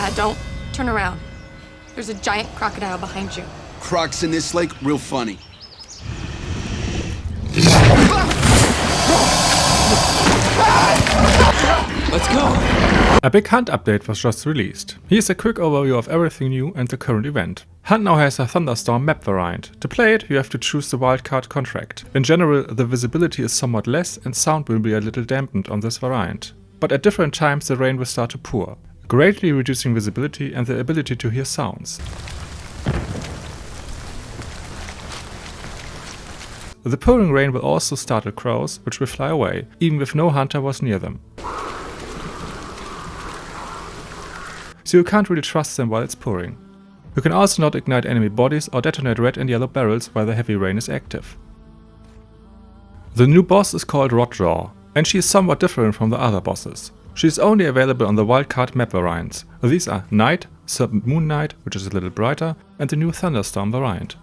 Yeah, don't turn around. There's a giant crocodile behind you. Crocs in this lake, real funny. Let's go! A big hunt update was just released. Here's a quick overview of everything new and the current event. Hunt now has a Thunderstorm Map variant. To play it, you have to choose the wildcard contract. In general, the visibility is somewhat less and sound will be a little dampened on this variant. But at different times the rain will start to pour, greatly reducing visibility and the ability to hear sounds. The pouring rain will also startle crows, which will fly away, even if no hunter was near them. So you can't really trust them while it's pouring. You can also not ignite enemy bodies or detonate red and yellow barrels while the heavy rain is active. The new boss is called Rotjaw, and she is somewhat different from the other bosses. She is only available on the wildcard map variants. These are Night, Serpent Moon Night, which is a little brighter, and the new Thunderstorm variant.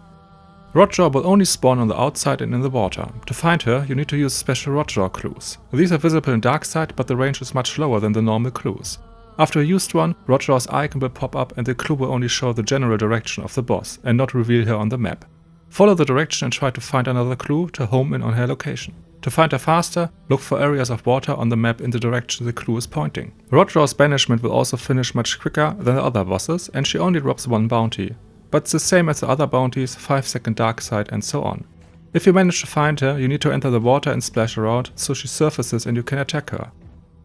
Rotjaw will only spawn on the outside and in the water. To find her, you need to use special Rotjaw clues. These are visible in dark side, but the range is much lower than the normal clues. After you used one, Rotjaw's icon will pop up and the clue will only show the general direction of the boss and not reveal her on the map. Follow the direction and try to find another clue to home in on her location. To find her faster, look for areas of water on the map in the direction the clue is pointing. Rotjaw's banishment will also finish much quicker than the other bosses and she only drops one bounty. But it's the same as the other bounties, 5-second dark side and so on. If you manage to find her, you need to enter the water and splash around so she surfaces and you can attack her.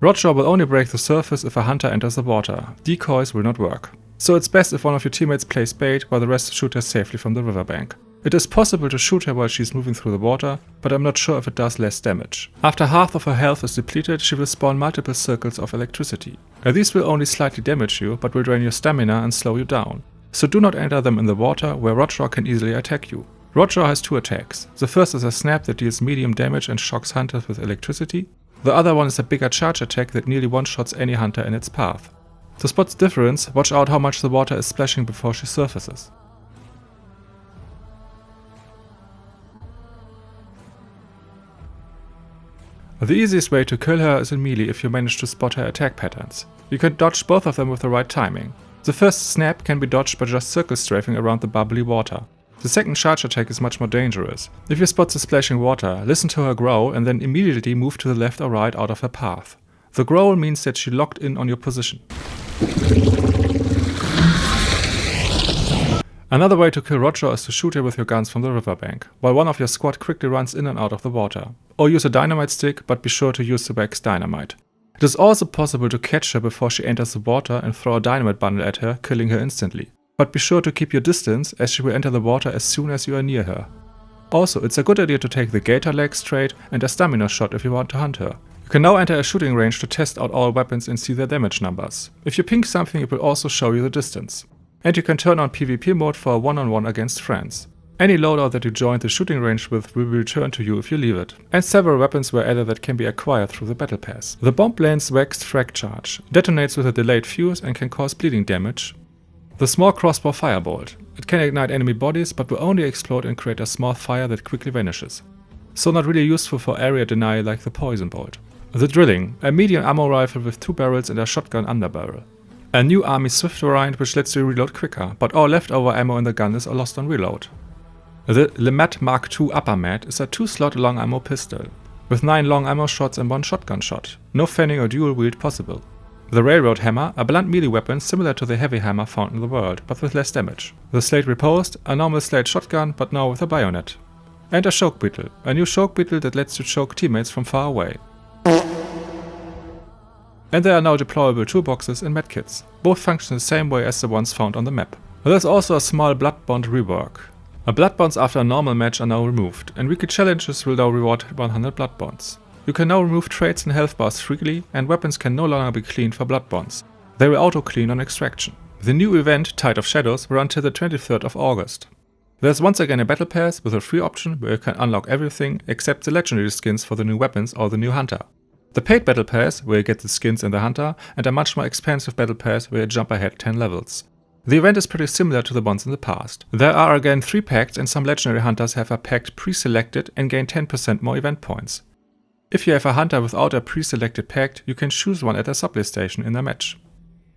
Rotjaw will only break the surface if a hunter enters the water. Decoys will not work. So it's best if one of your teammates plays bait while the rest shoot her safely from the riverbank. It is possible to shoot her while she's moving through the water, but I'm not sure if it does less damage. After half of her health is depleted, she will spawn multiple circles of electricity. These will only slightly damage you, but will drain your stamina and slow you down. So do not enter them in the water, where Rotjaw can easily attack you. Rotjaw has two attacks. The first is a snap that deals medium damage and shocks hunters with electricity. The other one is a bigger charge attack that nearly one-shots any hunter in its path. To spot the difference, watch out how much the water is splashing before she surfaces. The easiest way to kill her is in melee if you manage to spot her attack patterns. You can dodge both of them with the right timing. The first snap can be dodged by just circle strafing around the bubbly water. The second charge attack is much more dangerous. If you spot the splashing water, listen to her growl and then immediately move to the left or right out of her path. The growl means that she locked in on your position. Another way to kill Rotjaw is to shoot her with your guns from the riverbank, while one of your squad quickly runs in and out of the water. Or use a dynamite stick, but be sure to use the wax dynamite. It is also possible to catch her before she enters the water and throw a dynamite bundle at her, killing her instantly. But be sure to keep your distance, as she will enter the water as soon as you are near her. Also, it's a good idea to take the gator leg straight and a stamina shot if you want to hunt her. You can now enter a shooting range to test out all weapons and see their damage numbers. If you ping something, it will also show you the distance. And you can turn on PvP mode for a one-on-one against friends. Any loadout that you joined the shooting range with will be returned to you if you leave it. And several weapons were added that can be acquired through the battle pass. The bomb blade's waxed frag charge detonates with a delayed fuse and can cause bleeding damage. The small crossbow firebolt. It can ignite enemy bodies but will only explode and create a small fire that quickly vanishes. So not really useful for area denial like the poison bolt. The drilling. A medium ammo rifle with 2 barrels and a shotgun underbarrel. A new army swift variant which lets you reload quicker, but all leftover ammo in the gun is lost on reload. The Lemat Mark II Upper Mat is a 2-slot long ammo pistol, with 9 long ammo shots and 1 shotgun shot. No fanning or dual wield possible. The Railroad Hammer, a blunt melee weapon similar to the heavy hammer found in the world, but with less damage. The Slate Riposte, a normal slate shotgun, but now with a bayonet. And a Choke Beetle, a new Choke Beetle that lets you choke teammates from far away. And there are now deployable toolboxes and medkits. Both function the same way as the ones found on the map. There's also a small blood bond rework. Blood bonds after a normal match are now removed, and weekly challenges will now reward 100 blood bonds. You can now remove traits and health bars freely, and weapons can no longer be cleaned for blood bonds. They will auto-clean on extraction. The new event, Tide of Shadows, will run until the 23rd of August. There's once again a battle pass with a free option where you can unlock everything except the legendary skins for the new weapons or the new hunter. The paid battle pass, where you get the skins and the hunter, and a much more expensive battle pass where you jump ahead 10 levels. The event is pretty similar to the ones in the past. There are again 3 packs and some legendary hunters have a pack pre-selected and gain 10% more event points. If you have a hunter without a pre-selected pack, you can choose one at a supply station in a match.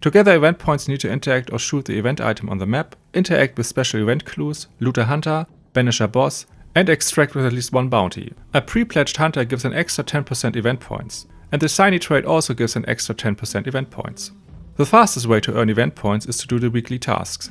To gather event points, you need to interact or shoot the event item on the map, interact with special event clues, loot a hunter, banish a boss, and extract with at least one bounty. A pre-pledged hunter gives an extra 10% event points, and the shiny trade also gives an extra 10% event points. The fastest way to earn event points is to do the weekly tasks.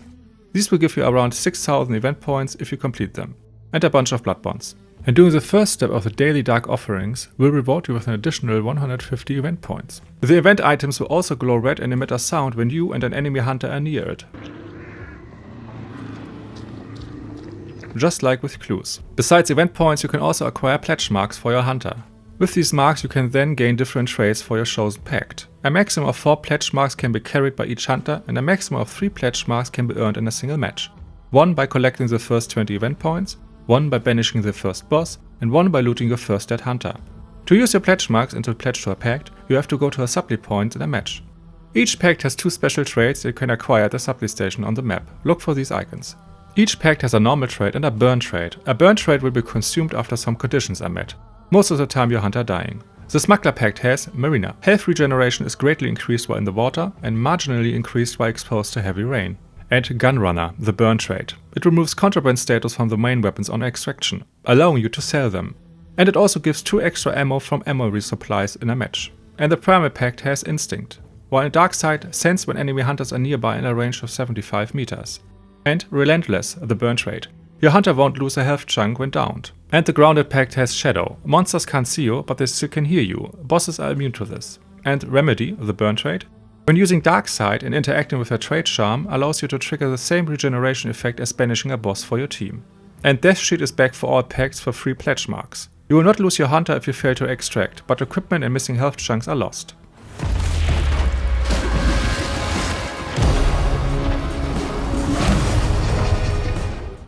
These will give you around 6,000 event points if you complete them, and a bunch of blood bonds. And doing the first step of the daily dark offerings will reward you with an additional 150 event points. The event items will also glow red and emit a sound when you and an enemy hunter are near it. Just like with clues. Besides event points, you can also acquire pledge marks for your hunter. With these marks you can then gain different traits for your chosen pact. A maximum of 4 pledge marks can be carried by each hunter, and a maximum of 3 pledge marks can be earned in a single match. 1 by collecting the first 20 event points, 1 by banishing the first boss, and 1 by looting your first dead hunter. To use your pledge marks and to pledge to a pact, you have to go to a supply point in a match. Each pact has 2 special traits that you can acquire at the supply station on the map. Look for these icons. Each pact has a normal trait and a burn trait. A burn trait will be consumed after some conditions are met, most of the time your hunter dying. The Smuggler Pact has Marina. Health regeneration is greatly increased while in the water and marginally increased while exposed to heavy rain. And Gunrunner, the burn trait. It removes contraband status from the main weapons on extraction, allowing you to sell them. And it also gives 2 extra ammo from ammo resupplies in a match. And the Primal Pact has Instinct, while in Dark Side, sense when enemy hunters are nearby in a range of 75 meters. And Relentless, the burn trait. Your hunter won't lose a health chunk when downed. And the Grounded Pact has Shadow. Monsters can't see you, but they still can hear you. Bosses are immune to this. And Remedy, the burn trait. When using Dark Side and interacting with a trait charm allows you to trigger the same regeneration effect as banishing a boss for your team. And Death Sheet is back for all packs for free pledge marks. You will not lose your hunter if you fail to extract, but equipment and missing health chunks are lost.